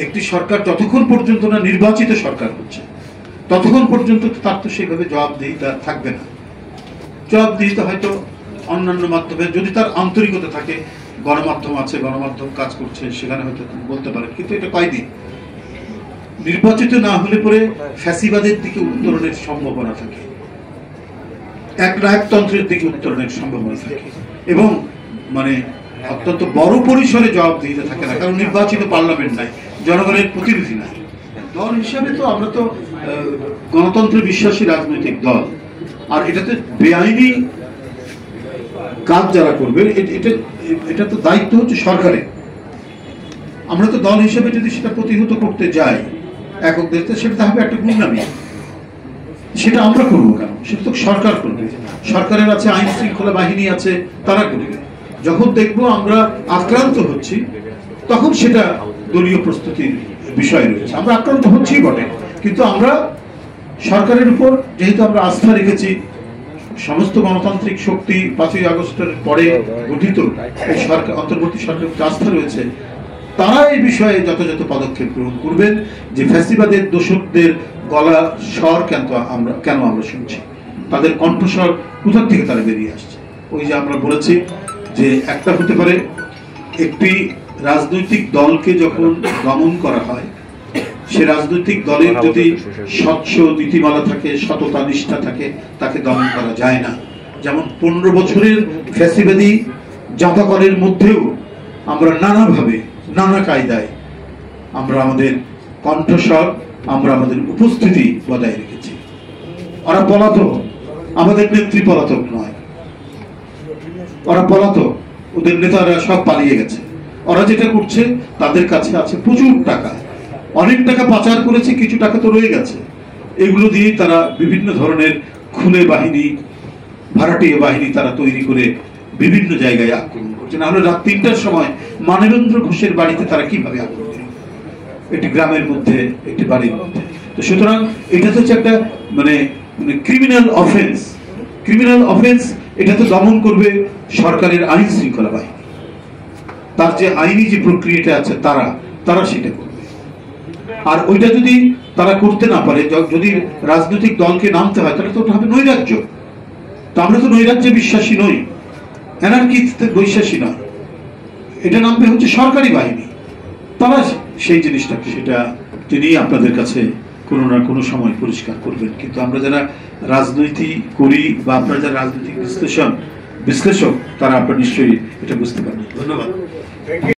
একটি সরকার যতক্ষণ পর্যন্ত না নির্বাচিত সরকার হচ্ছে ততক্ষণ পর্যন্ত তার তো সেইভাবে জবাবদিহিতা থাকবে না। জবাবদিহিতা হয়তো অন্যান্য মাধ্যমে, যদি তার আন্তরিকতা থাকে, গণমাধ্যম আছে, গণমাধ্যম কাজ করছে, সেখানে হয়তো বলতে পারে, কিন্তু এটা কয়দিন নির্বাচিত না হলে পরে ফ্যাসিবাদের দিকে উত্তরণের সম্ভাবনা থাকে, এক নায়কতন্ত্রের দিকে উত্তরণের সম্ভাবনা থাকে, এবং মানে অত্যন্ত বড় পরিসরে জবাবদিহিতা থাকে না, কারণ নির্বাচিত পার্লামেন্ট নাই, জনগণের প্রতিনিধি নাই। দল হিসাবে তো আমরা তো গণতন্ত্রে বিশ্বাসী রাজনৈতিক দল, আর এটাতে বেআইনি কাজ যারা করবে এটা তো দায়িত্ব হচ্ছে সরকারের। আমরা তো দল হিসেবে যদি সেটা প্রতিহত করতে যাই একক দেশে, সেটা হবে একটা গুন্ডামি। সেটা আমরা করবো কেন? সেটা তো সরকার করবে। সরকারের আছে আইন শৃঙ্খলা বাহিনী আছে, তারা করবে। যখন দেখবো আমরা আক্রান্ত হচ্ছি তখন সেটা দলীয় প্রস্তুতির বিষয় রয়েছে। আমরা আক্রান্ত হচ্ছি বটে, কিন্তু আমরা সরকারের উপর যেহেতু আমরা আস্থা রেখেছি, সমস্ত গণতান্ত্রিক শক্তি 5ই আগস্টের পরে গঠিত এই সরকার, অন্তর্বর্তী সরকারের আস্থা রয়েছে, তারা এই বিষয়ে যথাযথ পদক্ষেপ গ্রহণ করবেন যে ফ্যাসিবাদের দোষকদের গলা স্বর কেন আমরা শুনছি, তাদের কণ্ঠস্বর কোথা থেকে তারা বেরিয়ে আসছে। ওই যে আমরা বলেছি যে একটা হতে পারে একটি রাজনৈতিক দলকে যখন দমন করা হয়, সে রাজনৈতিক দলের যদি স্বচ্ছ নীতিমালা থাকে, সততা নিষ্ঠা থাকে, তাকে দমন করা যায় না। যেমন 15 বছরের ফ্যাসিবাদী জাঁতাকলের মধ্যেও আমরা নানাভাবে, নানা কায়দায় আমরা আমাদের কণ্ঠস্বর, আমরা আমাদের উপস্থিতি বজায় রেখেছি। ওরা পলাতক, আমাদের নেত্রী পলাতক নয়, ওরা পলাতক, ওদের নেতারা সব পালিয়ে গেছে। ওরা যেটা করছে, তাদের কাছে আছে প্রচুর টাকা, অনেক টাকা পাচার করেছে, কিছু টাকা তো রয়ে গেছে। এগুলো দিয়ে তারা বিভিন্ন ধরনের খুনে বাহিনী, ভাড়াটিয়া বাহিনী তারা তৈরি করে বিভিন্ন জায়গায় আক্রমণ করছে। না হলে রাত 3টার সময় মানবেন্দ্র ঘোষের বাড়িতে তারা কিভাবে আক্রমণ করে, একটি গ্রামের মধ্যে, একটি বাড়ির মধ্যে। তো সুতরাং এটা হচ্ছে একটা মানে ক্রিমিনাল অফেন্স। ক্রিমিনাল অফেন্স এটা তো দমন করবে সরকারের আইন শৃঙ্খলা বাহিনী, তার যে আইনি যে প্রক্রিয়াটা আছে তারা সেটা করবে। আর ওইটা যদি তারা করতে না পারে, যদি রাজনৈতিক দলকে নামতে হয়, তাহলে তো ওটা হবে নৈরাজ্য। তো আমরা তো নৈরাজ্যে বিশ্বাসী নই, অ্যানার্কিতে বিশ্বাসী নয়, এটা নামবে হচ্ছে সরকারি বাহিনী, তারা সেই জিনিসটাকে সেটা তিনি আপনাদের কাছে কোনো না কোনো সময় পরিষ্কার করবেন। কিন্তু আমরা যারা রাজনীতি করি বা আপনারা যারা রাজনৈতিক বিশ্লেষক, তারা আপনারা নিশ্চয়ই এটা বুঝতে পারবেন। ধন্যবাদ।